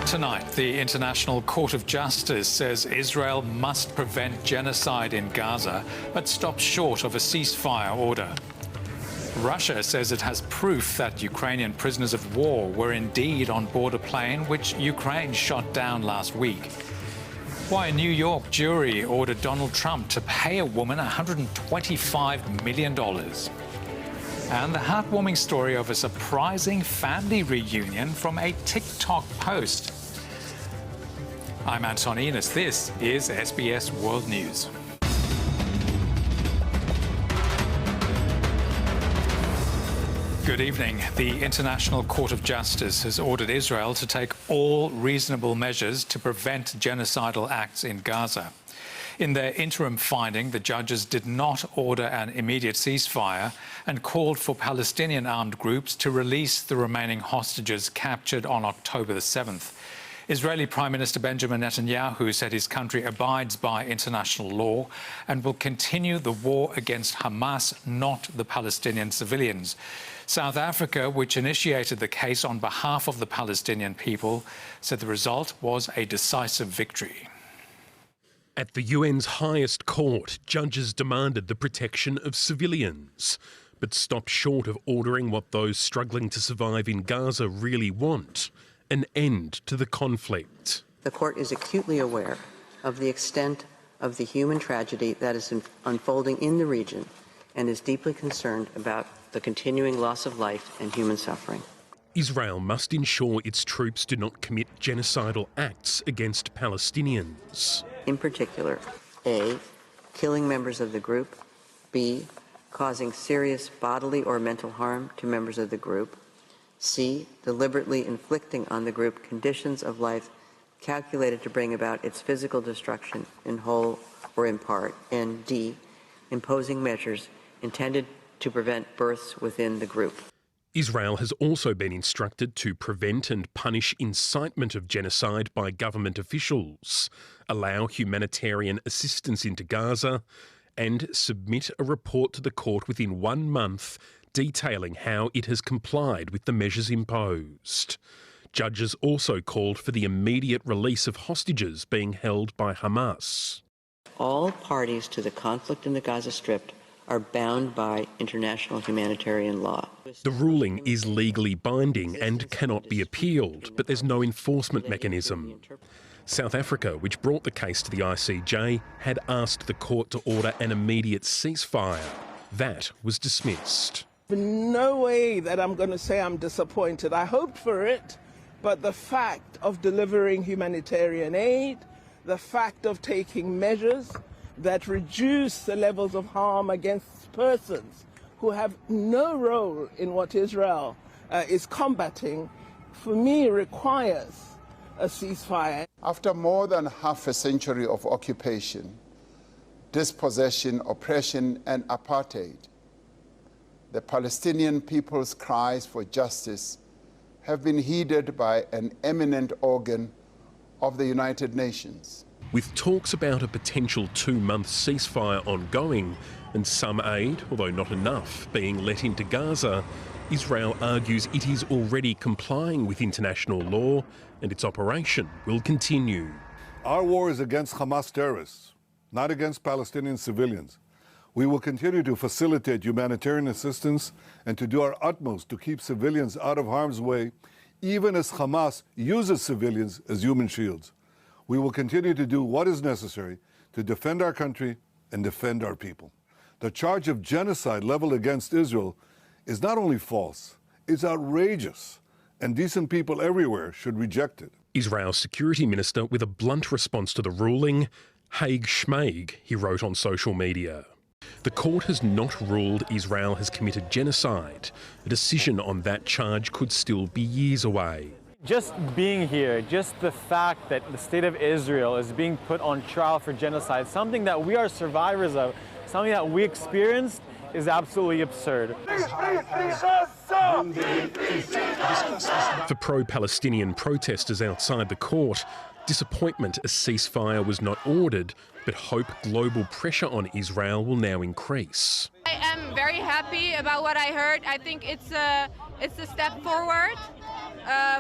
Tonight, the International Court of Justice says Israel must prevent genocide in Gaza, but stops short of a ceasefire order. Russia says it has proof that Ukrainian prisoners of war were indeed on board a plane which Ukraine shot down last week. Why a New York jury ordered Donald Trump to pay a woman $125 million. And the heartwarming story of a surprising family reunion from a TikTok post. I'm Anton. This is SBS World News. Good evening. The International Court of Justice has ordered Israel to take all reasonable measures to prevent genocidal acts in Gaza. In their interim finding, the judges did not order an immediate ceasefire and called for Palestinian armed groups to release the remaining hostages captured on October the 7th. Israeli Prime Minister Benjamin Netanyahu said his country abides by international law and will continue the war against Hamas, not the Palestinian civilians. South Africa, which initiated the case on behalf of the Palestinian people, said the result was a decisive victory. At the UN's highest court, judges demanded the protection of civilians, but stopped short of ordering what those struggling to survive in Gaza really want: an end to the conflict. The court is acutely aware of the extent of the human tragedy that is unfolding in the region and is deeply concerned about the continuing loss of life and human suffering. Israel must ensure its troops do not commit genocidal acts against Palestinians. In particular, A, killing members of the group, B, causing serious bodily or mental harm to members of the group, C, deliberately inflicting on the group conditions of life calculated to bring about its physical destruction in whole or in part, and D, imposing measures intended to prevent births within the group. Israel has also been instructed to prevent and punish incitement of genocide by government officials, allow humanitarian assistance into Gaza, and submit a report to the court within 1 month detailing how it has complied with the measures imposed. Judges also called for the immediate release of hostages being held by Hamas. All parties to the conflict in the Gaza Strip are bound by international humanitarian law. The ruling is legally binding and cannot be appealed, but there's no enforcement mechanism. South Africa, which brought the case to the ICJ, had asked the court to order an immediate ceasefire. That was dismissed. No way that I'm going to say I'm disappointed. I hoped for it, but the fact of delivering humanitarian aid, the fact of taking measures that reduce the levels of harm against persons who have no role in what Israel is combating, for me, requires a ceasefire. After more than half a century of occupation, dispossession, oppression, and apartheid, the Palestinian people's cries for justice have been heeded by an eminent organ of the United Nations. With talks about a potential 2-month ceasefire ongoing and some aid, although not enough, being let into Gaza, Israel argues it is already complying with international law and its operation will continue. Our war is against Hamas terrorists, not against Palestinian civilians. We will continue to facilitate humanitarian assistance and to do our utmost to keep civilians out of harm's way, even as Hamas uses civilians as human shields. We will continue to do what is necessary to defend our country and defend our people. The charge of genocide leveled against Israel is not only false, it's outrageous, and decent people everywhere should reject it. Israel's security minister with a blunt response to the ruling, Haig Schmeig, he wrote on social media. The court has not ruled Israel has committed genocide. A decision on that charge could still be years away. Just being here, just the fact that the state of Israel is being put on trial for genocide, something that we are survivors of, something that we experienced, is absolutely absurd. For pro-Palestinian protesters outside the court, disappointment a ceasefire was not ordered, but hope global pressure on Israel will now increase. I am very happy about what I heard. I think it's It's a step forward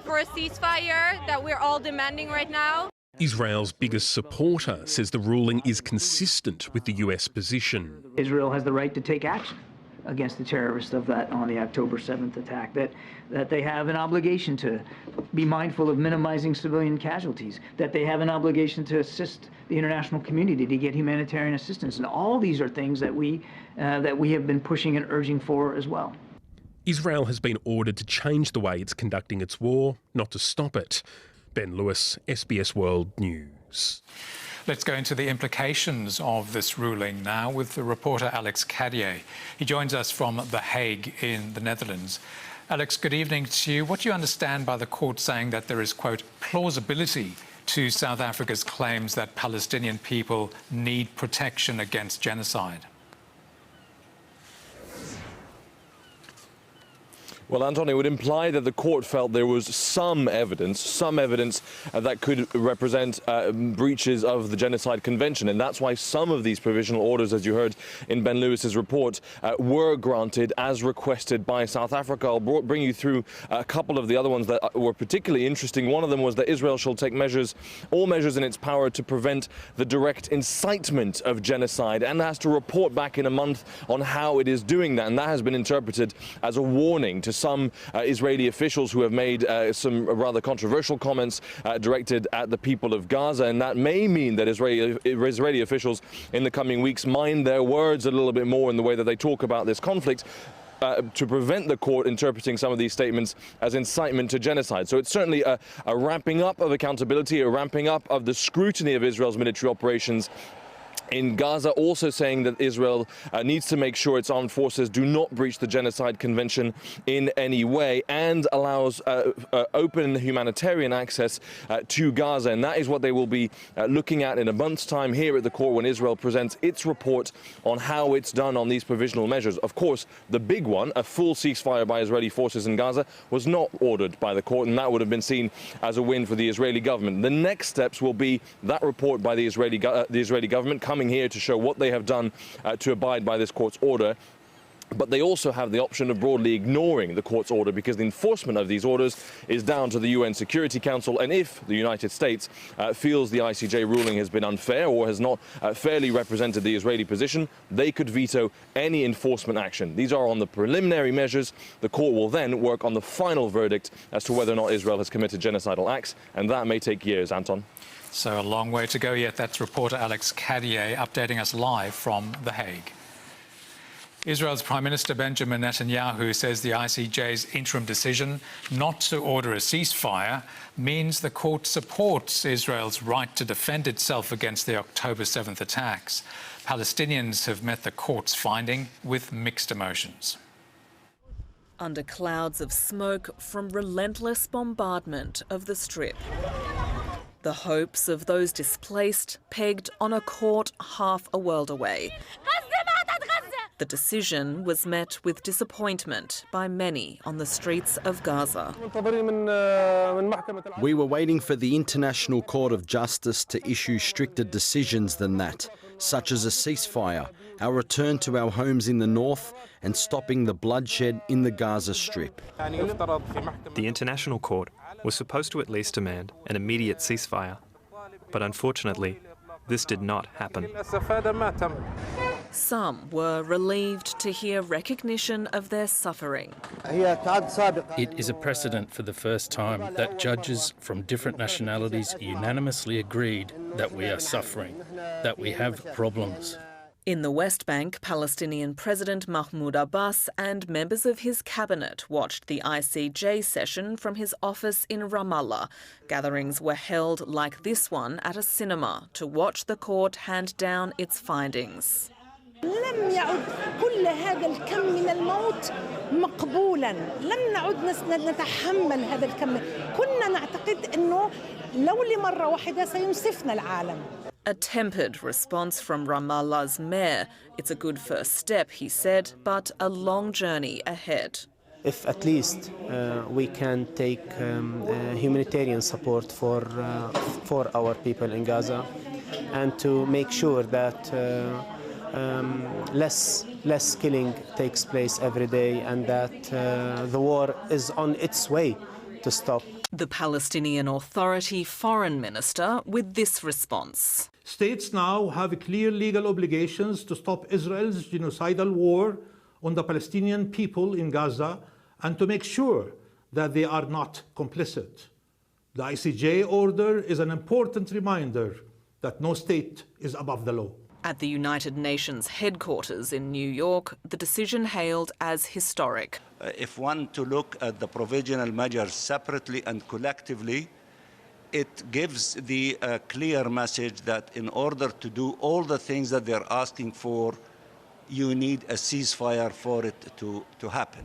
for a ceasefire that we're all demanding right now. Israel's biggest supporter says the ruling is consistent with the US position. Israel has the right to take action against the terrorists of that on the October 7th attack, that they have an obligation to be mindful of minimizing civilian casualties, that they have an obligation to assist the international community to get humanitarian assistance. And all these are things that we have been pushing and urging for as well. Israel has been ordered to change the way it's conducting its war, not to stop it. Ben Lewis, SBS World News. Let's go into the implications of this ruling now with the reporter Alex Carrier. He joins us from The Hague in the Netherlands. Alex, good evening to you. What do you understand by the court saying that there is, quote, plausibility to South Africa's claims that Palestinian people need protection against genocide? Well, Anton, it would imply that the court felt there was some evidence that could represent breaches of the Genocide Convention. And that's why some of these provisional orders, as you heard in Ben Lewis's report, were granted as requested by South Africa. I'll bring you through a couple of the other ones that were particularly interesting. One of them was that Israel shall take all measures in its power to prevent the direct incitement of genocide, and has to report back in a month on how it is doing that. And that has been interpreted as a warning to some Israeli officials who have made some rather controversial comments directed at the people of Gaza, and that may mean that Israeli officials in the coming weeks mind their words a little bit more in the way that they talk about this conflict, to prevent the court interpreting some of these statements as incitement to genocide. So it's certainly a ramping up of accountability, a ramping up of the scrutiny of Israel's military operations in Gaza, also saying that Israel needs to make sure its armed forces do not breach the Genocide Convention in any way, and allows open humanitarian access to Gaza. And that is what they will be looking at in a month's time here at the court when Israel presents its report on how it's done on these provisional measures. Of course, the big one, a full ceasefire by Israeli forces in Gaza, was not ordered by the court, and that would have been seen as a win for the Israeli government. The next steps will be that report by the Israeli government coming here to show what they have done to abide by this court's order. But they also have the option of broadly ignoring the court's order, because the enforcement of these orders is down to the UN Security Council. And if the United States feels the ICJ ruling has been unfair or has not fairly represented the Israeli position, they could veto any enforcement action. These are on the preliminary measures. The court will then work on the final verdict as to whether or not Israel has committed genocidal acts, and that may take years, Anton. So a long way to go yet. That's reporter Alex Carrier updating us live from The Hague. Israel's Prime Minister Benjamin Netanyahu says the ICJ's interim decision not to order a ceasefire means the court supports Israel's right to defend itself against the October 7th attacks. Palestinians have met the court's finding with mixed emotions. Under clouds of smoke from relentless bombardment of the Strip, the hopes of those displaced pegged on a court half a world away. The decision was met with disappointment by many on the streets of Gaza. We were waiting for the International Court of Justice to issue stricter decisions than that, such as a ceasefire, our return to our homes in the north, and stopping the bloodshed in the Gaza Strip. The International Court was supposed to at least demand an immediate ceasefire, but unfortunately, this did not happen. Some were relieved to hear recognition of their suffering. It is a precedent for the first time that judges from different nationalities unanimously agreed that we are suffering, that we have problems. In the West Bank, Palestinian President Mahmoud Abbas and members of his cabinet watched the ICJ session from his office in Ramallah. Gatherings were held like this one at a cinema to watch the court hand down its findings. لم يعد كل هذا الكم من الموت مقبولا، لم نعد نتحمل هذا الكم، كنا نعتقد أنه لو لمرة واحدة سينصفنا العالم. A tempered response from Ramallah's mayor. It's a good first step, he said, but a long journey ahead. If at least we can take humanitarian support for our people in Gaza, and to make sure that less less killing takes place every day, and that the war is on its way to stop. The Palestinian Authority Foreign Minister with this response. States now have clear legal obligations to stop Israel's genocidal war on the Palestinian people in Gaza and to make sure that they are not complicit. The ICJ order is an important reminder that no state is above the law. At the United Nations headquarters in New York, the decision hailed as historic. If one to look at the provisional measures separately and collectively, it gives the clear message that in order to do all the things that they're asking for, you need a ceasefire for it to happen.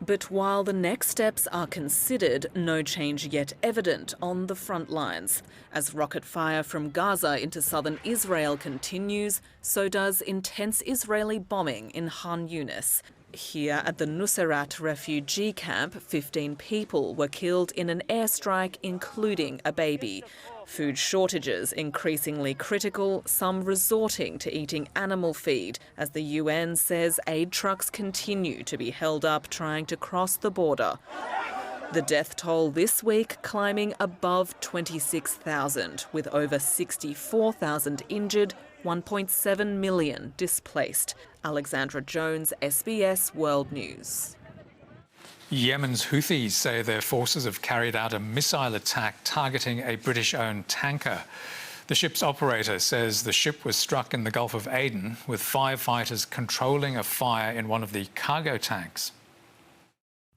But while the next steps are considered, no change yet evident on the front lines. As rocket fire from Gaza into southern Israel continues, so does intense Israeli bombing in Khan Yunis. Here at the Nuseirat refugee camp, 15 people were killed in an airstrike, including a baby. Food shortages increasingly critical, some resorting to eating animal feed, as the UN says aid trucks continue to be held up trying to cross the border. The death toll this week climbing above 26,000, with over 64,000 injured, 1.7 million displaced. Alexandra Jones, SBS World News. Yemen's Houthis say their forces have carried out a missile attack targeting a British-owned tanker. The ship's operator says the ship was struck in the Gulf of Aden, with firefighters controlling a fire in one of the cargo tanks.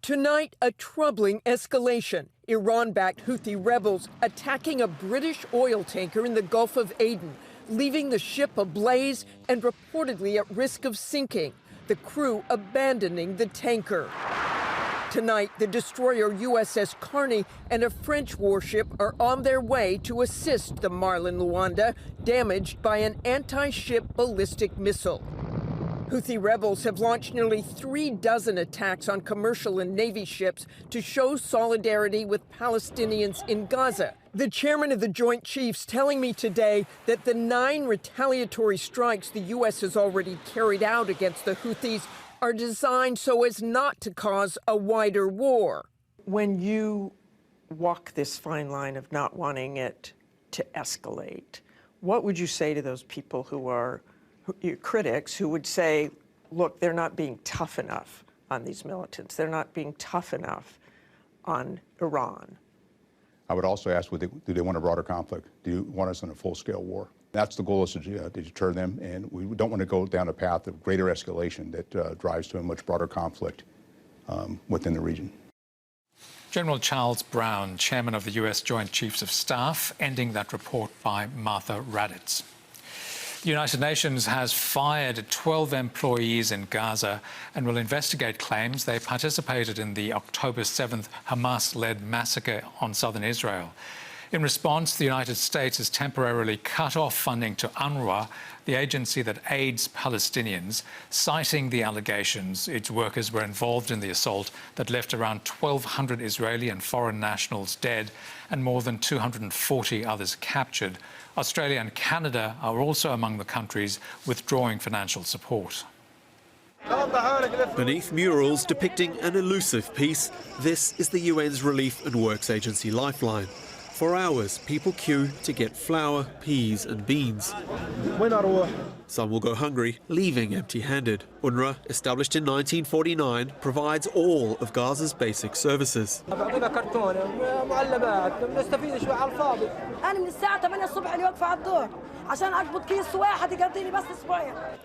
Tonight, a troubling escalation. Iran-backed Houthi rebels attacking a British oil tanker in the Gulf of Aden, leaving the ship ablaze and reportedly at risk of sinking, the crew abandoning the tanker. Tonight, the destroyer USS Carney and a French warship are on their way to assist the Marlin Luanda, damaged by an anti-ship ballistic missile. Houthi rebels have launched nearly 36 attacks on commercial and Navy ships to show solidarity with Palestinians in Gaza. The chairman of the Joint Chiefs telling me today that the 9 retaliatory strikes the U.S. has already carried out against the Houthis are designed so as not to cause a wider war. When you walk this fine line of not wanting it to escalate, what would you say to those people who are your critics who would say, look, they're not being tough enough on these militants. They're not being tough enough on Iran. I would also ask, do they want a broader conflict? Do you want us in a full-scale war? That's the goal, is to deter them, and we don't want to go down a path of greater escalation that drives to a much broader conflict within the region. General Charles Brown, chairman of the US Joint Chiefs of Staff, ending that report by Martha Raditz. The United Nations has fired 12 employees in Gaza and will investigate claims they participated in the October 7th Hamas-led massacre on southern Israel. In response, the United States has temporarily cut off funding to UNRWA, the agency that aids Palestinians, citing the allegations its workers were involved in the assault that left around 1,200 Israeli and foreign nationals dead and more than 240 others captured. Australia and Canada are also among the countries withdrawing financial support. Beneath murals depicting an elusive peace, this is the UN's relief and works agency Lifeline. For hours, people queue to get flour, peas and beans. Some will go hungry, leaving empty-handed. UNRWA, established in 1949, provides all of Gaza's basic services.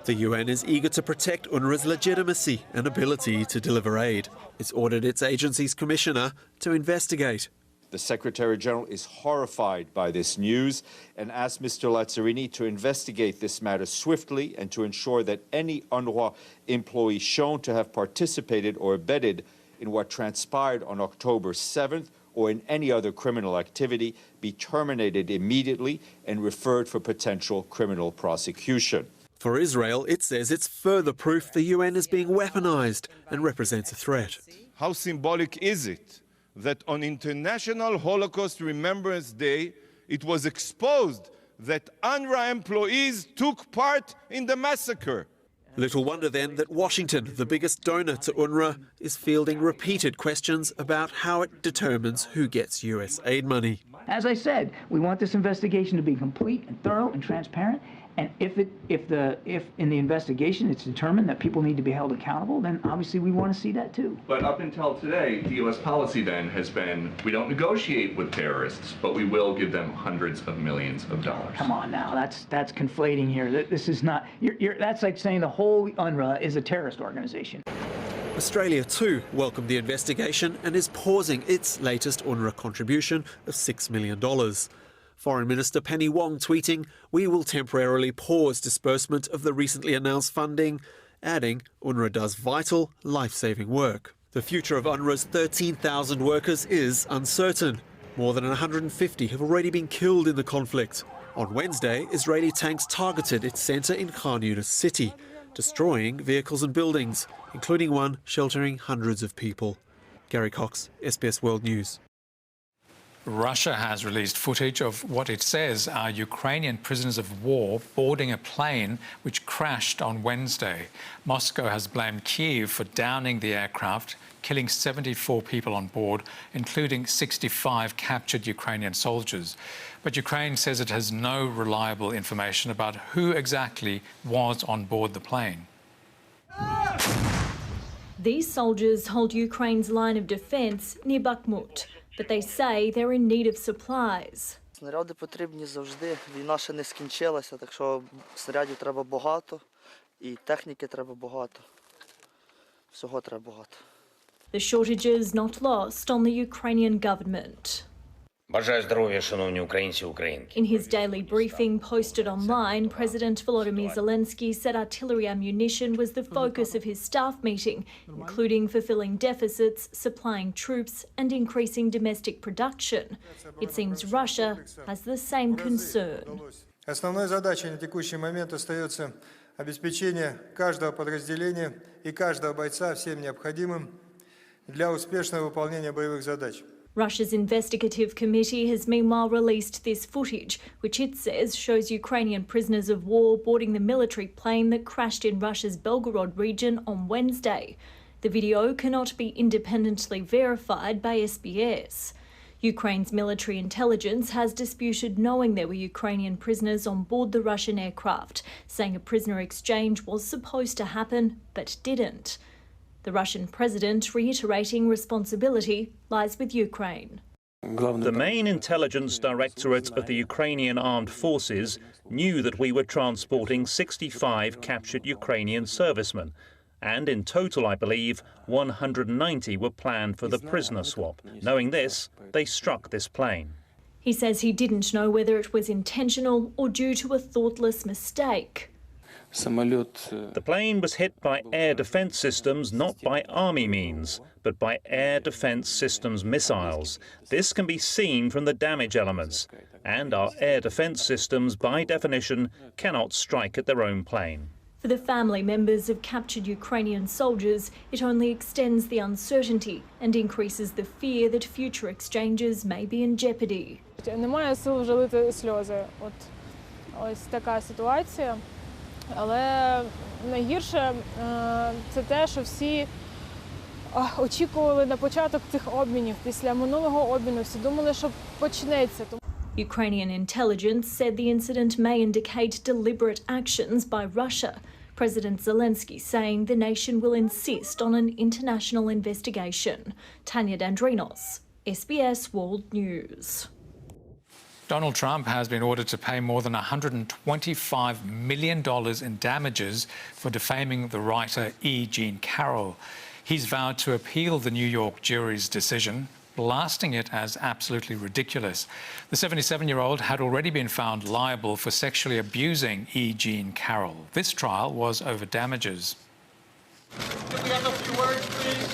The UN is eager to protect UNRWA's legitimacy and ability to deliver aid. It's ordered its agency's commissioner to investigate. The Secretary-General is horrified by this news and asked Mr. Lazzarini to investigate this matter swiftly and to ensure that any UNRWA employee shown to have participated or abetted in what transpired on October 7th or in any other criminal activity be terminated immediately and referred for potential criminal prosecution. For Israel, it says it's further proof the UN is being weaponized and represents a threat. How symbolic is it that on International Holocaust Remembrance Day, it was exposed that UNRWA employees took part in the massacre? Little wonder then that Washington, the biggest donor to UNRWA, is fielding repeated questions about how it determines who gets US aid money. As I said, we want this investigation to be complete and thorough and transparent. And if in the investigation it's determined that people need to be held accountable, then obviously we want to see that too. But up until today, the U.S. policy then has been, we don't negotiate with terrorists, but we will give them hundreds of millions of dollars. Come on now, that's conflating here. This is not. That's like saying the whole UNRWA is a terrorist organization. Australia too welcomed the investigation and is pausing its latest UNRWA contribution of $6 million. Foreign Minister Penny Wong tweeting, "We will temporarily pause disbursement of the recently announced funding," adding UNRWA does vital, life-saving work. The future of UNRWA's 13,000 workers is uncertain. More than 150 have already been killed in the conflict. On Wednesday, Israeli tanks targeted its centre in Khan Yunis city, destroying vehicles and buildings, including one sheltering hundreds of people. Gary Cox, SBS World News. Russia has released footage of what it says are Ukrainian prisoners of war boarding a plane which crashed on Wednesday. Moscow has blamed Kyiv for downing the aircraft, killing 74 people on board, including 65 captured Ukrainian soldiers. But Ukraine says it has no reliable information about who exactly was on board the plane. These soldiers hold Ukraine's line of defence near Bakhmut, but they say they're in need of supplies. Снаряди потрібні завжди. Війна ще не скінчилася, так що снарядів треба багато і техніки треба багато. Всього треба багато. The shortages not lost on the Ukrainian government. Бажаю здоров'я, шановні українці, українки. In his daily briefing posted online, President Volodymyr Zelensky said artillery ammunition was the focus of his staff meeting, including fulfilling deficits, supplying troops and increasing domestic production. It seems Russia has the same concern. Основной задачей на текущий момент остается обеспечение каждого подразделения и каждого бойца всем необходимым для успешного выполнения боевых задач. Russia's investigative committee has meanwhile released this footage, which it says shows Ukrainian prisoners of war boarding the military plane that crashed in Russia's Belgorod region on Wednesday. The video cannot be independently verified by SBS. Ukraine's military intelligence has disputed knowing there were Ukrainian prisoners on board the Russian aircraft, saying a prisoner exchange was supposed to happen but didn't. The Russian president reiterating responsibility lies with Ukraine. The main intelligence directorate of the Ukrainian armed forces knew that we were transporting 65 captured Ukrainian servicemen, and in total, I believe, 190 were planned for the prisoner swap. Knowing this, they struck this plane. He says he didn't know whether it was intentional or due to a thoughtless mistake. The plane was hit by air defence systems, not by army means, but by air defence systems missiles. This can be seen from the damage elements, and our air defence systems, by definition, cannot strike at their own plane. For the family members of captured Ukrainian soldiers, it only extends the uncertainty and increases the fear that future exchanges may be in jeopardy. Немає сил вже лити сльози. Ось така ситуація. Але найгірше це те, що всі очікували на початок цих обмінів. Після минулого обміну всі думали, що почнеться. Ukrainian intelligence said the incident may indicate deliberate actions by Russia. President Zelensky saying the nation will insist on an international investigation. Tanya Dandrinos, SBS World News. Donald Trump has been ordered to pay more than $125 million in damages for defaming the writer E. Jean Carroll. He's vowed to appeal the New York jury's decision, blasting it as absolutely ridiculous. The 77-year-old had already been found liable for sexually abusing E. Jean Carroll. This trial was over damages. Can we have a few words, please?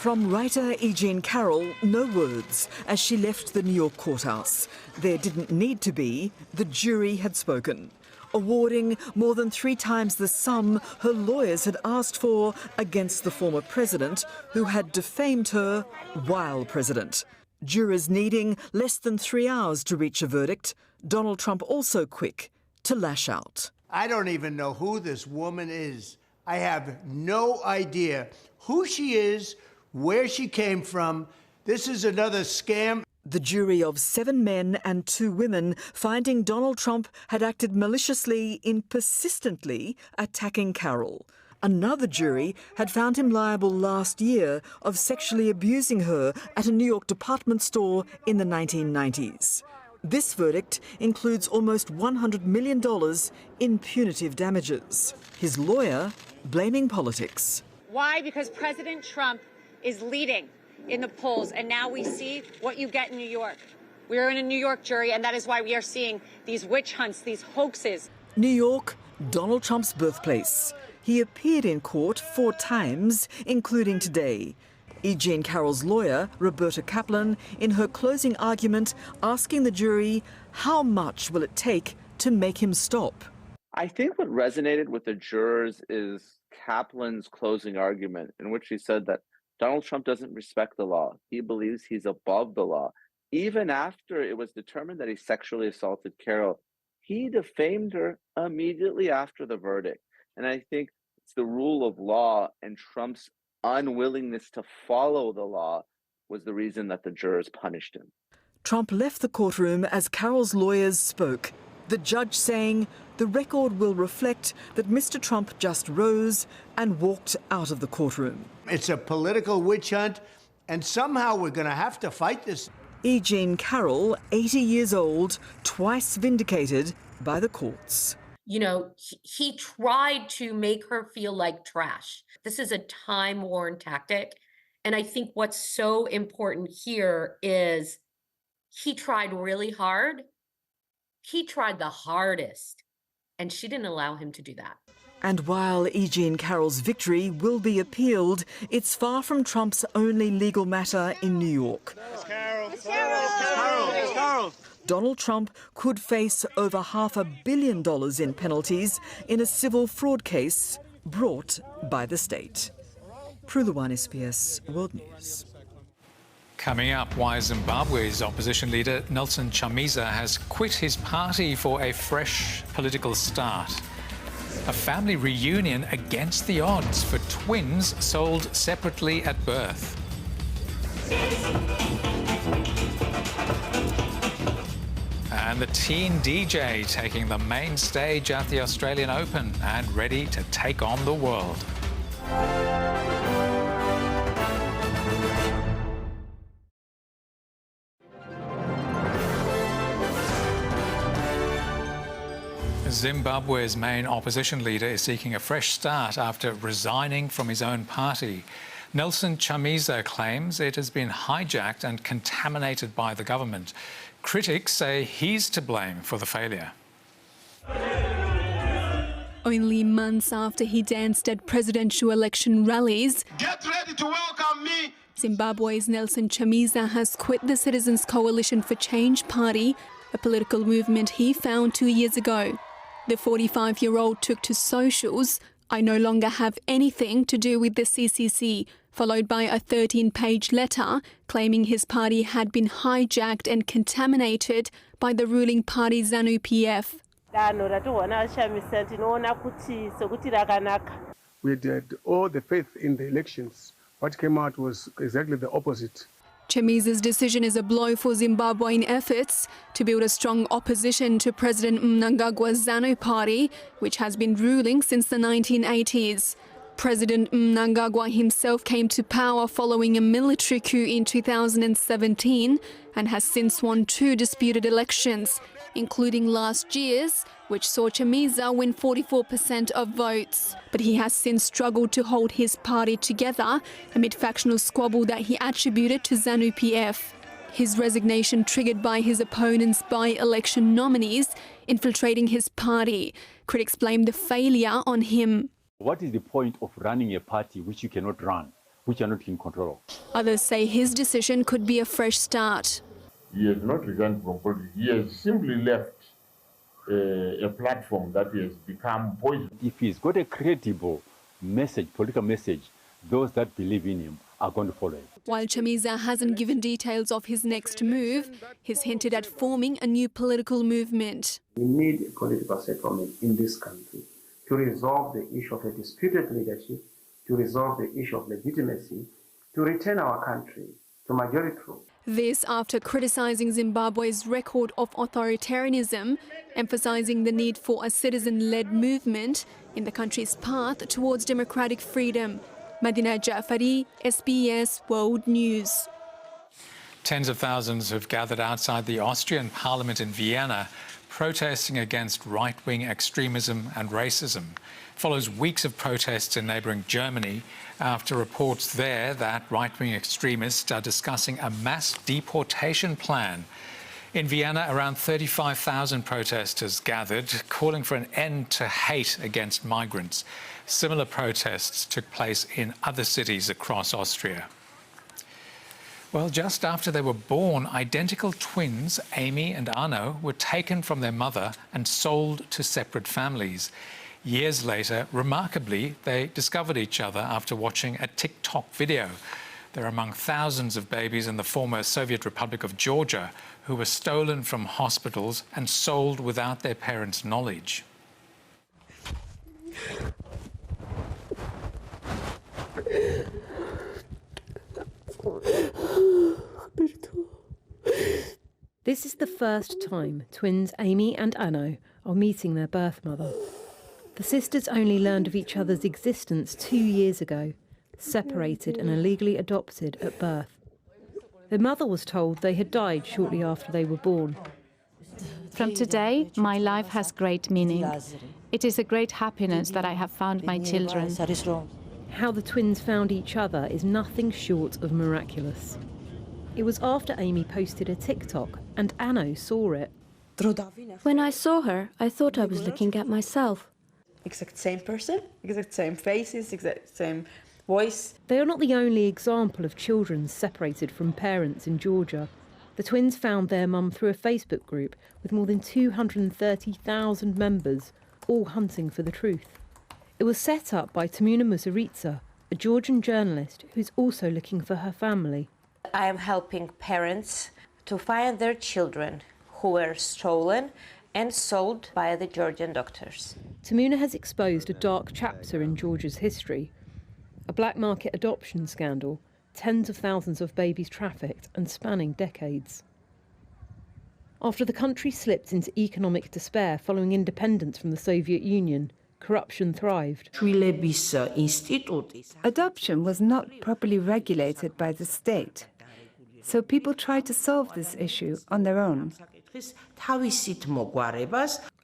From writer E. Jean Carroll, no words as she left the New York courthouse. There didn't need to be. The jury had spoken, awarding more than 3 times the sum her lawyers had asked for against the former president, who had defamed her while president. Jurors needing less than 3 hours to reach a verdict. Donald Trump also quick to lash out. I don't even know who this woman is. I have no idea who she is, where she came from. This is another scam. The jury of 7 men and 2 women finding Donald Trump had acted maliciously in persistently attacking Carol. Another jury had found him liable last year of sexually abusing her at a New York department store in the 1990s. This verdict includes almost $100 million in punitive damages. His lawyer blaming politics. Why? Because President Trump is leading in the polls, and now we see what you get in New York. We are in a New York jury, and that is why we are seeing these witch hunts, these hoaxes. New York, Donald Trump's birthplace. He appeared in court 4 times, including today. E. Jean Carroll's lawyer, Roberta Kaplan, in her closing argument, asking the jury, how much will it take to make him stop? I think what resonated with the jurors is Kaplan's closing argument, in which she said that Donald Trump doesn't respect the law. He believes he's above the law. Even after it was determined that he sexually assaulted Carol, he defamed her immediately after the verdict. And I think it's the rule of law, and Trump's unwillingness to follow the law was the reason that the jurors punished him. Trump left the courtroom as Carol's lawyers spoke, the judge saying the record will reflect that Mr. Trump just rose and walked out of the courtroom. It's a political witch hunt, and somehow we're going to have to fight this. E. Jean Carroll, 80 years old, twice vindicated by the courts. You know, he tried to make her feel like trash. This is a time-worn tactic. And I think what's so important here is he tried really hard. He tried the hardest, and she didn't allow him to do that. And while E. Jean Carroll's victory will be appealed, it's far from Trump's only legal matter in New York. Donald Trump could face over $500 million in penalties in a civil fraud case brought by the state. Pruluwan, SBS World News. Coming up, why Zimbabwe's opposition leader Nelson Chamisa has quit his party for a fresh political start. A family reunion against the odds for twins sold separately at birth. And the teen DJ taking the main stage at the Australian Open and ready to take on the world. Zimbabwe's main opposition leader is seeking a fresh start after resigning from his own party. Nelson Chamisa claims it has been hijacked and contaminated by the government. Critics say he's to blame for the failure. Only months after he danced at presidential election rallies, Get ready to welcome me. Zimbabwe's Nelson Chamisa has quit the Citizens Coalition for Change party, a political movement he found 2 years ago. The 45-year-old took to socials, "I no longer have anything to do with the CCC," followed by a 13-page letter claiming his party had been hijacked and contaminated by the ruling party ZANU-PF. We had all the faith in the elections. What came out was exactly the opposite. Chamisa's decision is a blow for Zimbabwean efforts to build a strong opposition to President Mnangagwa's ZANU party, which has been ruling since the 1980s. President Mnangagwa himself came to power following a military coup in 2017 and has since won 2 disputed elections, including last year's, which saw Chamisa win 44% of votes. But he has since struggled to hold his party together amid factional squabble that he attributed to ZANU-PF. His resignation triggered by his opponent's by-election nominees infiltrating his party. Critics blame the failure on him. What is the point of running a party which you cannot run, which you are not in control of? Others say his decision could be a fresh start. He has not resigned from politics. He has simply left a platform that has become poison. If he's got a credible message, political message, those that believe in him are going to follow him. While Chamisa hasn't given details of his next move, he's hinted at forming a new political movement. We need a political settlement in this country to resolve the issue of a disputed leadership, to resolve the issue of legitimacy, to return our country to majority rule. This after criticising Zimbabwe's record of authoritarianism, emphasising the need for a citizen-led movement in the country's path towards democratic freedom. Madina Jafari, SBS World News. Tens of thousands have gathered outside the Austrian parliament in Vienna, protesting against right-wing extremism and racism. Follows weeks of protests in neighbouring Germany after reports there that right-wing extremists are discussing a mass deportation plan. In Vienna, around 35,000 protesters gathered, calling for an end to hate against migrants. Similar protests took place in other cities across Austria. Well, just after they were born, identical twins, Amy and Arno, were taken from their mother and sold to separate families. Years later, remarkably, they discovered each other after watching a TikTok video. They're among thousands of babies in the former Soviet Republic of Georgia who were stolen from hospitals and sold without their parents' knowledge. This is the first time twins Amy and Anno are meeting their birth mother. The sisters only learned of each other's existence 2 years ago, separated and illegally adopted at birth. Their mother was told they had died shortly after they were born. From today, my life has great meaning. It is a great happiness that I have found my children. How the twins found each other is nothing short of miraculous. It was after Amy posted a TikTok and Anno saw it. When I saw her, I thought I was looking at myself. Exact same person, exact same faces, exact same voice. They are not the only example of children separated from parents in Georgia. The twins found their mum through a Facebook group with more than 230,000 members, all hunting for the truth. It was set up by Tamuna Musaritsa, a Georgian journalist who's also looking for her family. I am helping parents to find their children who were stolen and sold by the Georgian doctors. Tamuna has exposed a dark chapter in Georgia's history. A black market adoption scandal, tens of thousands of babies trafficked and spanning decades. After the country slipped into economic despair following independence from the Soviet Union, corruption thrived. Adoption was not properly regulated by the state, so people tried to solve this issue on their own.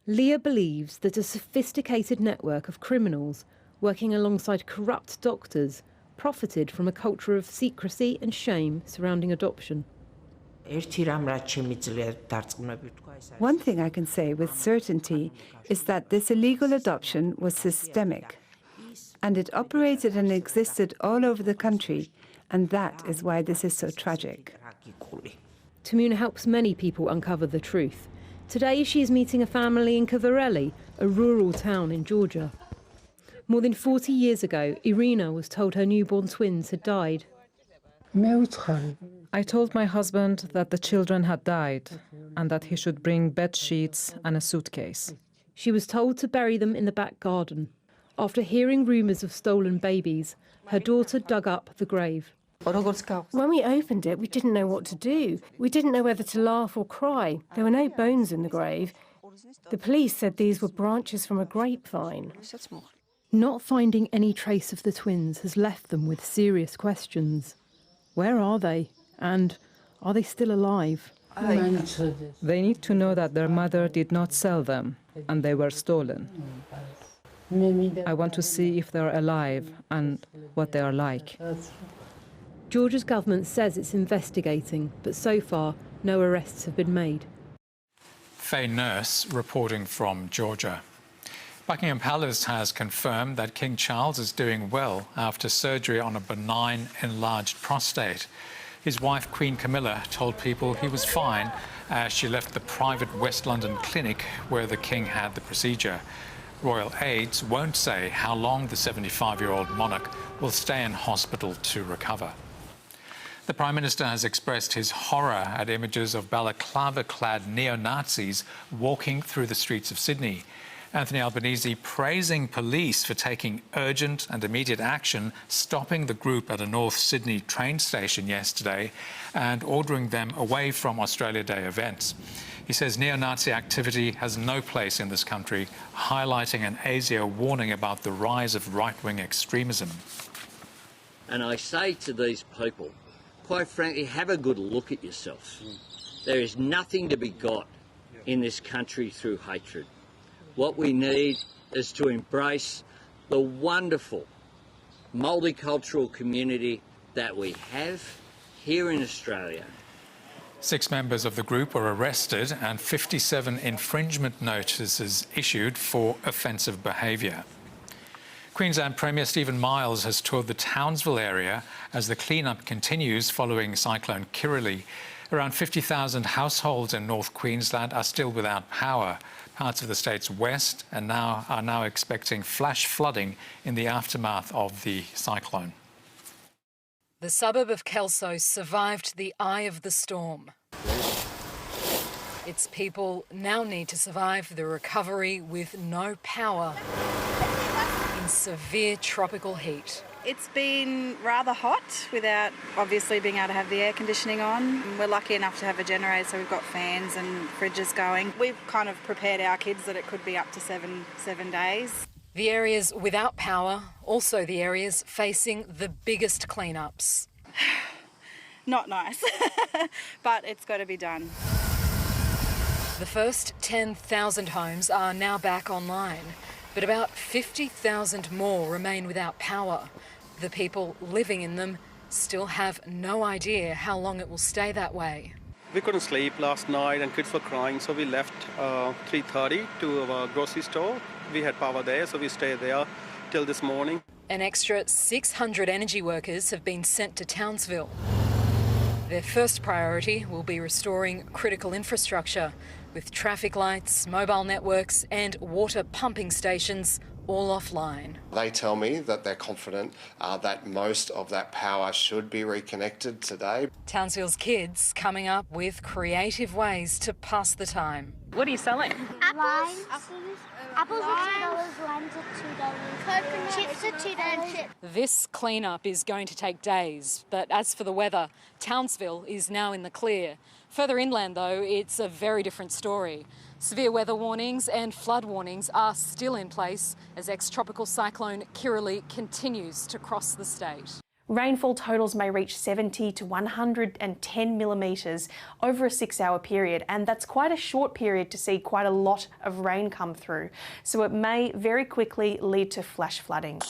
Leah believes that a sophisticated network of criminals working alongside corrupt doctors profited from a culture of secrecy and shame surrounding adoption. One thing I can say with certainty is that this illegal adoption was systemic, and it operated and existed all over the country, and that is why this is so tragic. Tamuna helps many people uncover the truth. Today she is meeting a family in Kavarelli, a rural town in Georgia. More than 40 years ago, Irina was told her newborn twins had died. I told my husband that the children had died and that he should bring bed sheets and a suitcase. She was told to bury them in the back garden. After hearing rumours of stolen babies, her daughter dug up the grave. When we opened it, we didn't know what to do. We didn't know whether to laugh or cry. There were no bones in the grave. The police said these were branches from a grapevine. Not finding any trace of the twins has left them with serious questions. Where are they? And are they still alive? They need to know that their mother did not sell them and they were stolen. I want to see if they're alive and what they are like. Georgia's government says it's investigating, but so far no arrests have been made. Faye Nurse reporting from Georgia. Buckingham Palace has confirmed that King Charles is doing well after surgery on a benign enlarged prostate. His wife, Queen Camilla, told people he was fine as she left the private West London clinic where the King had the procedure. Royal aides won't say how long the 75-year-old monarch will stay in hospital to recover. The Prime Minister has expressed his horror at images of balaclava-clad neo-Nazis walking through the streets of Sydney. Anthony Albanese praising police for taking urgent and immediate action, stopping the group at a North Sydney train station yesterday and ordering them away from Australia Day events. He says neo-Nazi activity has no place in this country, highlighting an ASIO warning about the rise of right-wing extremism. And I say to these people, quite frankly, have a good look at yourself. There is nothing to be got in this country through hatred. What we need is to embrace the wonderful multicultural community that we have here in Australia. 6 members of the group were arrested and 57 infringement notices issued for offensive behaviour. Queensland Premier Stephen Miles has toured the Townsville area as the clean-up continues following Cyclone Kirrily. Around 50,000 households in North Queensland are still without power. Parts of the state's west are now expecting flash flooding in the aftermath of the cyclone. The suburb of Kelso survived the eye of the storm. Its people now need to survive the recovery with no power in severe tropical heat. It's been rather hot without obviously being able to have the air conditioning on. We're lucky enough to have a generator, so we've got fans and fridges going. We've kind of prepared our kids that it could be up to seven days. The areas without power, also the areas facing the biggest cleanups. Not nice, but it's got to be done. The first 10,000 homes are now back online, but about 50,000 more remain without power. The people living in them still have no idea how long it will stay that way. We couldn't sleep last night and kids were crying, so we left 3:30 to our grocery store. We had power there, so we stayed there till this morning. An extra 600 energy workers have been sent to Townsville. Their first priority will be restoring critical infrastructure, with traffic lights, mobile networks and water pumping stations all offline. They tell me that they're confident that most of that power should be reconnected today. Townsville's kids coming up with creative ways to pass the time. What are you selling? Apples. Apples are $2, limes are $2, chips are $2. This clean-up is going to take days, but as for the weather, Townsville is now in the clear. Further inland, though, it's a very different story. Severe weather warnings and flood warnings are still in place as ex-tropical cyclone Kirrily continues to cross the state. Rainfall totals may reach 70 to 110 millimetres over a 6-hour period, and that's quite a short period to see quite a lot of rain come through. So it may very quickly lead to flash flooding.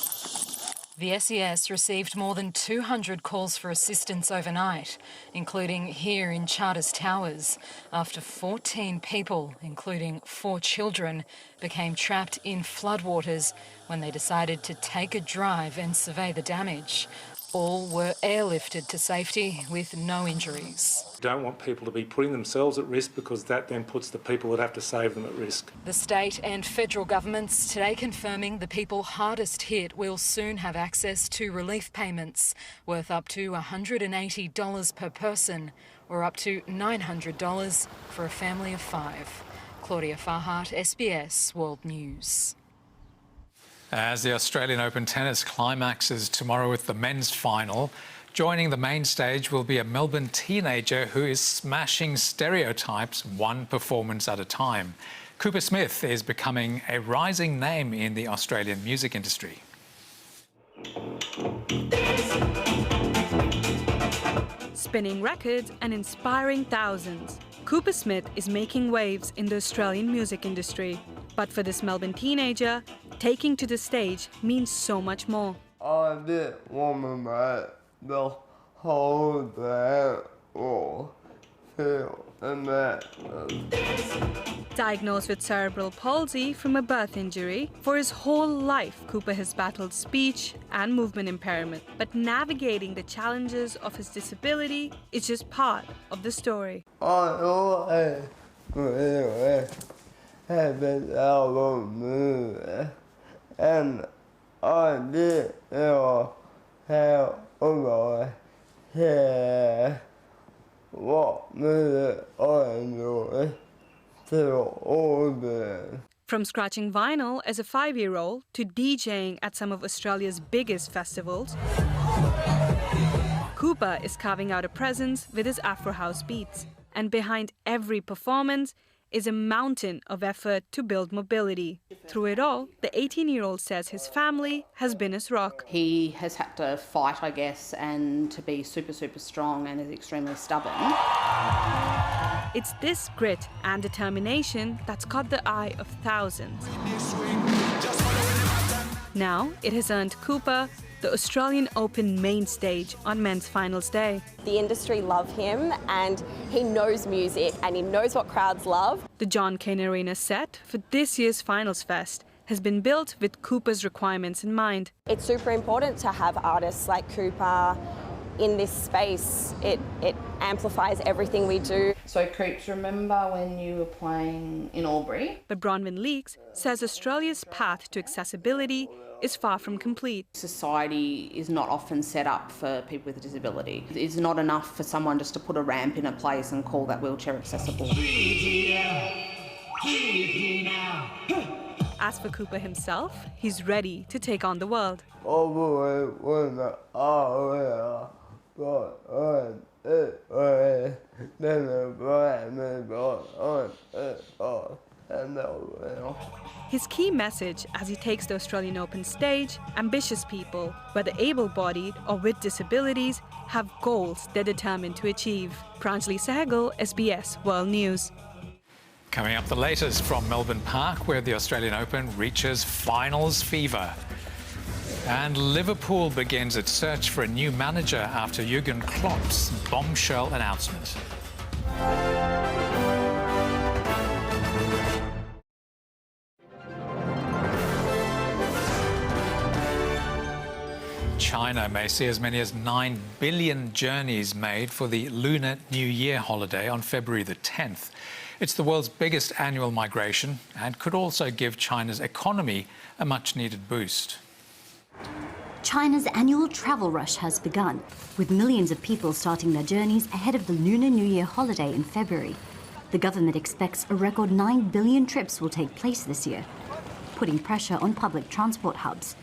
The SES received more than 200 calls for assistance overnight, including here in Charters Towers, after 14 people, including 4 children, became trapped in floodwaters when they decided to take a drive and survey the damage. All were airlifted to safety with no injuries. Don't want people to be putting themselves at risk because that then puts the people that have to save them at risk. The state and federal governments today confirming the people hardest hit will soon have access to relief payments worth up to $180 per person or up to $900 for a family of 5. Claudia Farhart, SBS World News. As the Australian Open tennis climaxes tomorrow with the men's final, joining the main stage will be a Melbourne teenager who is smashing stereotypes one performance at a time. Cooper Smith is becoming a rising name in the Australian music industry. Spinning records and inspiring thousands, Cooper Smith is making waves in the Australian music industry. But for this Melbourne teenager, taking to the stage means so much more. I didn't want to make the whole thing or feel Diagnosed with cerebral palsy from a birth injury, for his whole life Cooper has battled speech and movement impairment. But navigating the challenges of his disability is just part of the story. Have this album movie, and I did have what music I enjoy to Holden. From scratching vinyl as a 5-year-old to DJing at some of Australia's biggest festivals, Cooper is carving out a presence with his Afro house beats. And behind every performance is a mountain of effort to build mobility. Through it all, the 18-year-old says his family has been his rock. He has had to fight, I guess, and to be super, super strong and is extremely stubborn. It's this grit and determination that's caught the eye of thousands. Now it has earned Cooper the Australian Open main stage on men's finals day. The industry love him and he knows music and he knows what crowds love. The John Cain Arena set for this year's Finals Fest has been built with Cooper's requirements in mind. It's super important to have artists like Cooper in this space. It amplifies everything we do. So, Coops, remember when you were playing in Albury? But Bronwyn Leakes says Australia's path to accessibility is far from complete. Society is not often set up for people with a disability. It's not enough for someone just to put a ramp in a place and call that wheelchair accessible. As for Cooper himself, he's ready to take on the world. His key message as he takes the Australian Open stage: ambitious people, whether able-bodied or with disabilities, have goals they're determined to achieve. Pranjali Sehgal, SBS World News. Coming up, the latest from Melbourne Park, where the Australian Open reaches finals fever. And Liverpool begins its search for a new manager after Jurgen Klopp's bombshell announcement. China may see as many as 9 billion journeys made for the Lunar New Year holiday on February the 10th. It's the world's biggest annual migration and could also give China's economy a much-needed boost. China's annual travel rush has begun, with millions of people starting their journeys ahead of the Lunar New Year holiday in February. The government expects a record 9 billion trips will take place this year, putting pressure on public transport hubs.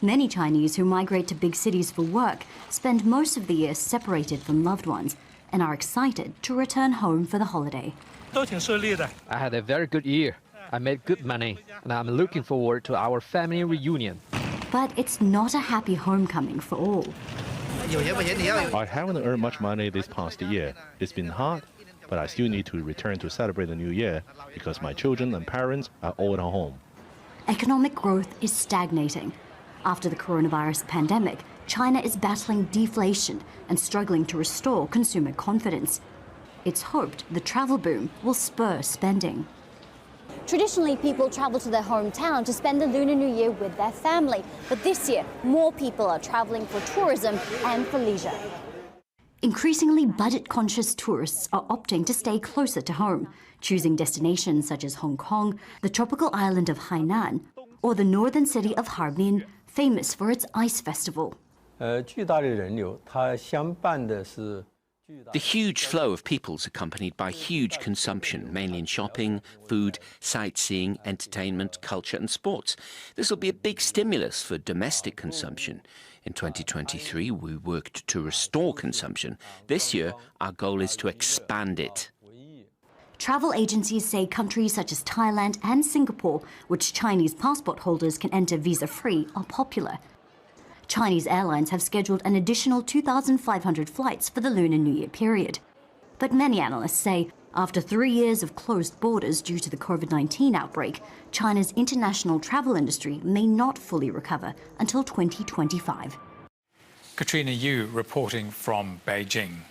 Many Chinese who migrate to big cities for work spend most of the year separated from loved ones and are excited to return home for the holiday. I had a very good year. I made good money, and I'm looking forward to our family reunion. But it's not a happy homecoming for all. I haven't earned much money this past year. It's been hard, but I still need to return to celebrate the new year because my children and parents are all at home. Economic growth is stagnating. After the coronavirus pandemic, China is battling deflation and struggling to restore consumer confidence. It's hoped the travel boom will spur spending. Traditionally, people travel to their hometown to spend the Lunar New Year with their family. But this year, more people are travelling for tourism and for leisure. Increasingly budget-conscious tourists are opting to stay closer to home, choosing destinations such as Hong Kong, the tropical island of Hainan, or the northern city of Harbin, famous for its ice festival. The huge flow of people is accompanied by huge consumption, mainly in shopping, food, sightseeing, entertainment, culture and sports. This will be a big stimulus for domestic consumption. In 2023, we worked to restore consumption. This year, our goal is to expand it. Travel agencies say countries such as Thailand and Singapore, which Chinese passport holders can enter visa-free, are popular. Chinese airlines have scheduled an additional 2,500 flights for the Lunar New Year period. But many analysts say after 3 years of closed borders due to the COVID-19 outbreak, China's international travel industry may not fully recover until 2025. Katrina Yu reporting from Beijing.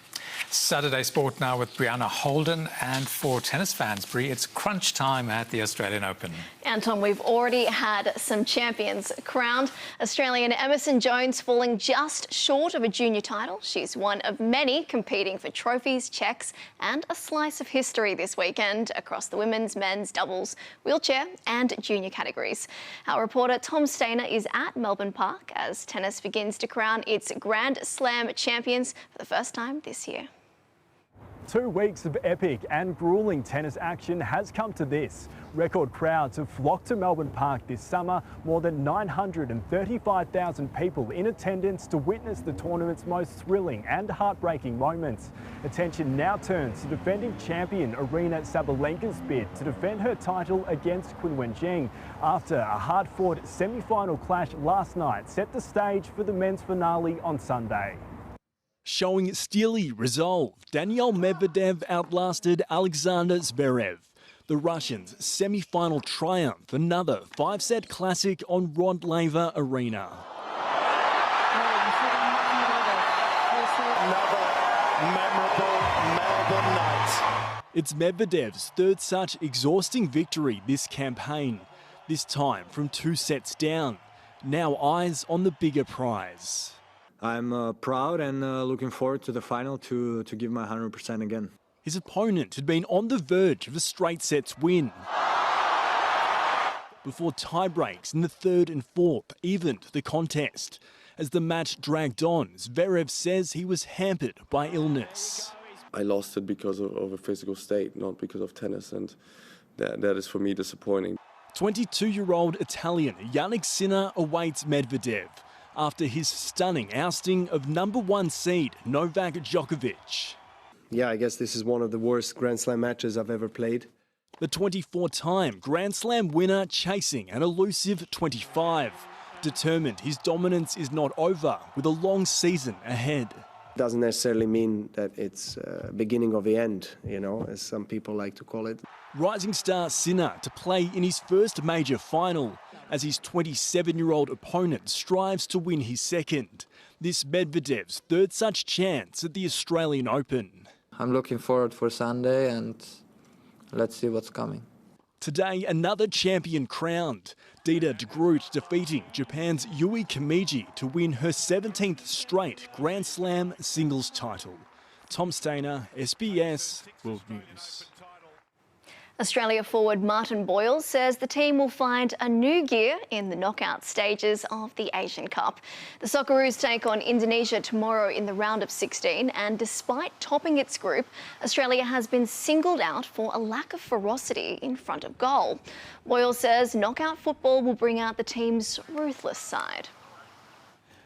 Saturday Sport now with Breanna Holden, and for tennis fans, Bree, it's crunch time at the Australian Open. Anton, we've already had some champions crowned. Australian Emerson Jones falling just short of a junior title. She's one of many competing for trophies, checks and a slice of history this weekend across the women's, men's, doubles, wheelchair and junior categories. Our reporter Tom Stainer is at Melbourne Park as tennis begins to crown its Grand Slam champions for the first time this year. 2 weeks of epic and gruelling tennis action has come to this. Record crowds have flocked to Melbourne Park this summer, more than 935,000 people in attendance to witness the tournament's most thrilling and heartbreaking moments. Attention now turns to defending champion Aryna Sabalenka's bid to defend her title against Qin Wenjing after a hard-fought semi-final clash last night set the stage for the men's finale on Sunday. Showing steely resolve, Daniil Medvedev outlasted Alexander Zverev. The Russians' semi-final triumph, another 5-set classic on Rod Laver Arena. Another memorable Melbourne night. It's Medvedev's third such exhausting victory this campaign, this time from 2 sets down. Now eyes on the bigger prize. I'm proud and looking forward to the final to give my 100% again. His opponent had been on the verge of a straight sets win before tie-breaks in the 3rd and 4th evened the contest. As the match dragged on, Zverev says he was hampered by illness. I lost it because of a physical state, not because of tennis, and that is for me disappointing. 22-year-old Italian Jannik Sinner awaits Medvedev after his stunning ousting of #1 seed Novak Djokovic. Yeah, I guess this is one of the worst Grand Slam matches I've ever played. The 24-time Grand Slam winner chasing an elusive 25. Determined his dominance is not over, with a long season ahead. Doesn't necessarily mean that it's beginning of the end, you know, as some people like to call it. Rising star Sinner to play in his first major final, as his 27-year-old opponent strives to win his second. This Medvedev's third such chance at the Australian Open. I'm looking forward for Sunday and let's see what's coming. Today, another champion crowned. Dida de Groot defeating Japan's Yui Kimiji to win her 17th straight Grand Slam singles title. Tom Stainer, SBS World News. Australia forward Martin Boyle says the team will find a new gear in the knockout stages of the Asian Cup. The Socceroos take on Indonesia tomorrow in the round of 16, and despite topping its group, Australia has been singled out for a lack of ferocity in front of goal. Boyle says knockout football will bring out the team's ruthless side.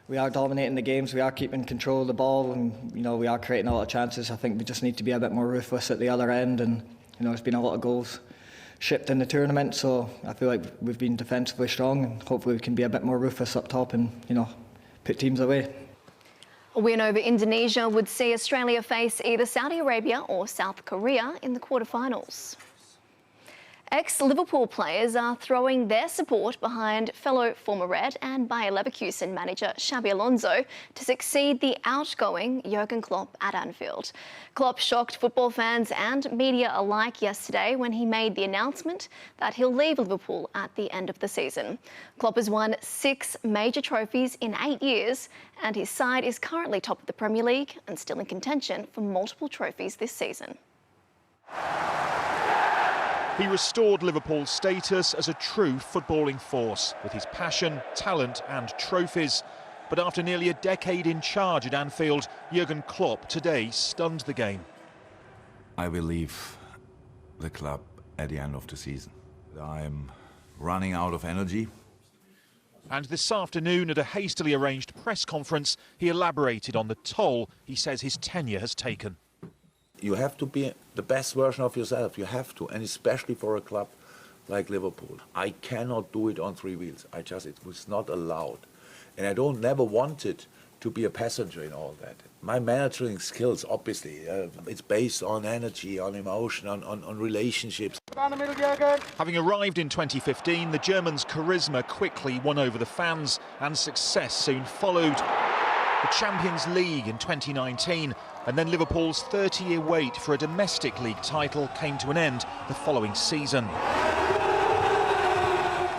We are dominating the games, we are keeping control of the ball, and we are creating a lot of chances. I think we just need to be a bit more ruthless at the other end, and there's been a lot of goals shipped in the tournament, so I feel like we've been defensively strong, and hopefully we can be a bit more ruthless up top and, put teams away. A win over Indonesia would see Australia face either Saudi Arabia or South Korea in the quarterfinals. Ex-Liverpool players are throwing their support behind fellow former Red and Bayer Leverkusen manager Xabi Alonso to succeed the outgoing Jurgen Klopp at Anfield. Klopp shocked football fans and media alike yesterday when he made the announcement that he'll leave Liverpool at the end of the season. Klopp has won 6 major trophies in 8 years, and his side is currently top of the Premier League and still in contention for multiple trophies this season. He restored Liverpool's status as a true footballing force with his passion, talent and trophies. But after nearly a decade in charge at Anfield, Jurgen Klopp today stunned the game. I will leave the club at the end of the season. I'm running out of energy. And this afternoon at a hastily arranged press conference, he elaborated on the toll he says his tenure has taken. You have to be the best version of yourself, you have to, and especially for a club like Liverpool. I cannot do it on 3 wheels, it was not allowed. And I never wanted to be a passenger in all that. My managing skills, obviously, it's based on energy, on emotion, on relationships. Having arrived in 2015, the Germans' charisma quickly won over the fans, and success soon followed. The Champions League in 2019, and then Liverpool's 30-year wait for a domestic league title came to an end the following season.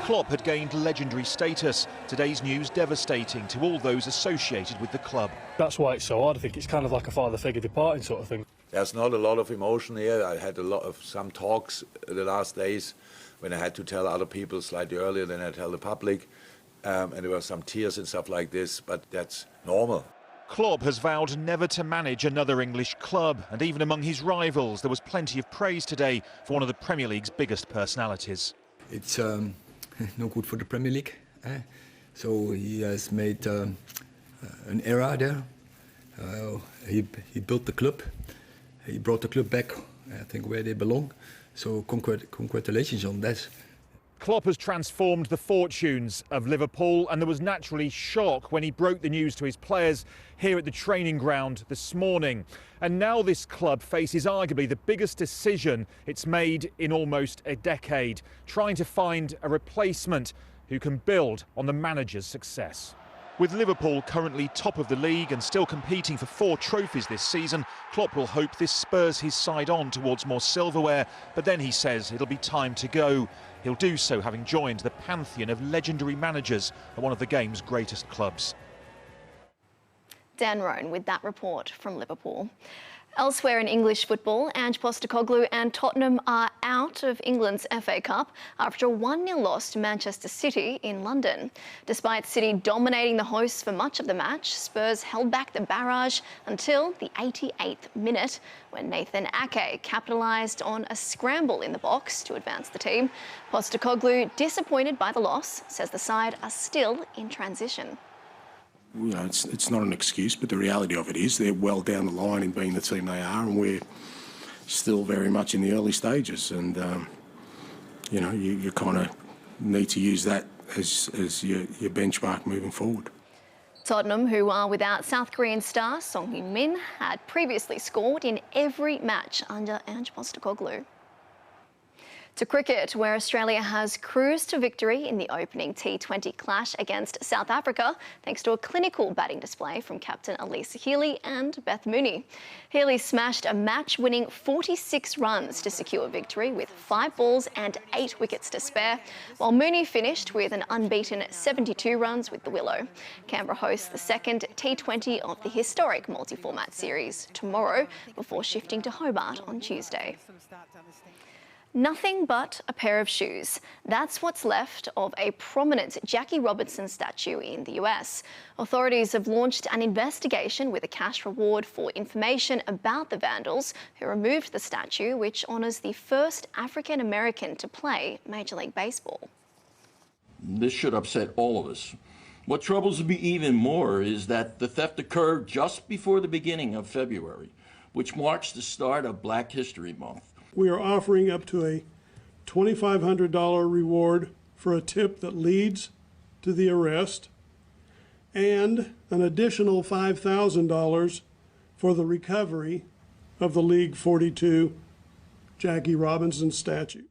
Klopp had gained legendary status. Today's news devastating to all those associated with the club. That's why it's so hard. I think it's kind of like a father figure departing sort of thing. There's not a lot of emotion here. I had some talks the last days when I had to tell other people slightly earlier than I tell the public. And there were some tears and stuff like this, but that's normal. Klopp has vowed never to manage another English club, and even among his rivals there was plenty of praise today for one of the Premier League's biggest personalities. It's no good for the Premier League. So he has made an era there. He built the club. He brought the club back, I think, where they belong. So congratulations on that. Klopp has transformed the fortunes of Liverpool, and there was naturally shock when he broke the news to his players here at the training ground this morning. And now this club faces arguably the biggest decision it's made in almost a decade, trying to find a replacement who can build on the manager's success. With Liverpool currently top of the league and still competing for 4 trophies this season, Klopp will hope this spurs his side on towards more silverware, but then he says it'll be time to go. He'll do so having joined the pantheon of legendary managers at one of the game's greatest clubs. Dan Roan with that report from Liverpool. Elsewhere in English football, Ange Postecoglou and Tottenham are out of England's FA Cup after a 1-0 loss to Manchester City in London. Despite City dominating the hosts for much of the match, Spurs held back the barrage until the 88th minute when Nathan Ake capitalised on a scramble in the box to advance the team. Postecoglou, disappointed by the loss, says the side are still in transition. You know, it's not an excuse, but the reality of it is they're well down the line in being the team they are, and we're still very much in the early stages. And you know, you kind of need to use that as your benchmark moving forward. Tottenham, who are without South Korean star Son Heung-min, had previously scored in every match under Ange Postecoglou. To cricket, where Australia has cruised to victory in the opening T20 clash against South Africa, thanks to a clinical batting display from captain Elise Healy and Beth Mooney. Healy smashed a match-winning 46 runs to secure victory with 5 balls and 8 wickets to spare, while Mooney finished with an unbeaten 72 runs with the Willow. Canberra hosts the second T20 of the historic multi-format series tomorrow before shifting to Hobart on Tuesday. Nothing but a pair of shoes. That's what's left of a prominent Jackie Robinson statue in the US. Authorities have launched an investigation with a cash reward for information about the vandals who removed the statue, which honours the first African American to play Major League Baseball. This should upset all of us. What troubles me even more is that the theft occurred just before the beginning of February, which marks the start of Black History Month. We are offering up to a $2,500 reward for a tip that leads to the arrest and an additional $5,000 for the recovery of the League 42 Jackie Robinson statue.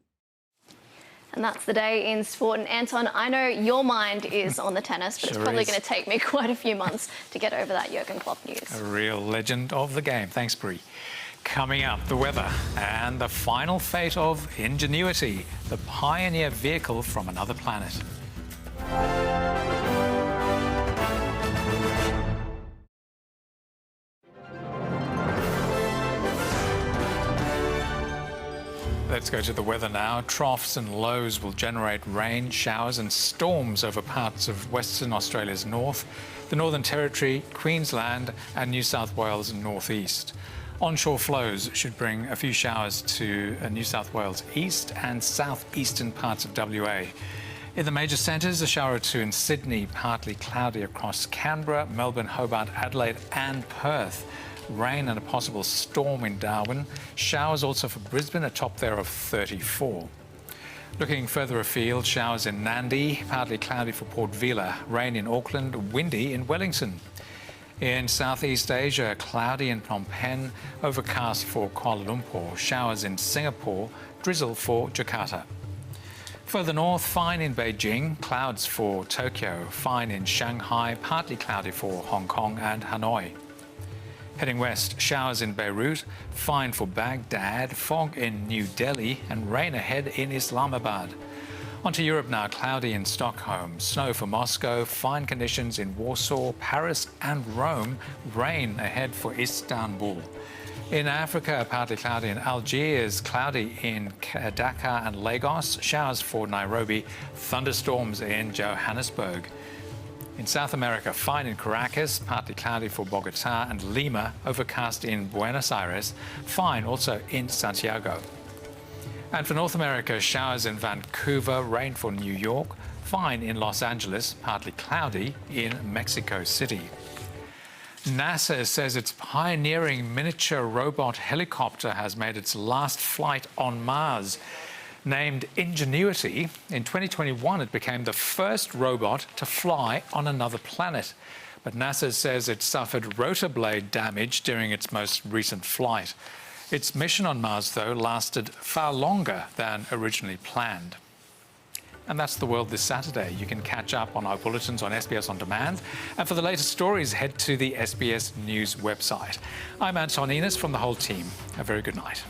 And that's the day in sport. And Anton, I know your mind is on the tennis, but it's probably going to take me quite a few months to get over that Jurgen Klopp news. A real legend of the game. Thanks, Bree. Coming up, the weather and the final fate of Ingenuity, the pioneer vehicle from another planet. Let's go to the weather now. Troughs and lows will generate rain, showers and storms over parts of Western Australia's north, the Northern Territory, Queensland and New South Wales and northeast. Onshore flows should bring a few showers to New South Wales east and southeastern parts of WA. In the major centres, a shower or two in Sydney, partly cloudy across Canberra, Melbourne, Hobart, Adelaide and Perth. Rain and a possible storm in Darwin. Showers also for Brisbane, a top there of 34. Looking further afield, showers in Nandi, partly cloudy for Port Vila. Rain in Auckland, windy in Wellington. In Southeast Asia, cloudy in Phnom Penh, overcast for Kuala Lumpur, showers in Singapore, drizzle for Jakarta. Further north, fine in Beijing, clouds for Tokyo, fine in Shanghai, partly cloudy for Hong Kong and Hanoi. Heading west, showers in Beirut, fine for Baghdad, fog in New Delhi and rain ahead in Islamabad. Onto Europe now, cloudy in Stockholm, snow for Moscow, fine conditions in Warsaw, Paris and Rome, rain ahead for Istanbul. In Africa, partly cloudy in Algiers, cloudy in Dakar and Lagos, showers for Nairobi, thunderstorms in Johannesburg. In South America, fine in Caracas, partly cloudy for Bogota and Lima, overcast in Buenos Aires, fine also in Santiago. And for North America, showers in Vancouver, rain for New York, fine in Los Angeles, partly cloudy in Mexico City. NASA says its pioneering miniature robot helicopter has made its last flight on Mars. Named Ingenuity, in 2021 it became the first robot to fly on another planet. But NASA says it suffered rotor blade damage during its most recent flight. Its mission on Mars, though, lasted far longer than originally planned. And that's the world this Saturday. You can catch up on our bulletins on SBS On Demand. And for the latest stories, head to the SBS News website. I'm Anton from the whole team. A very good night.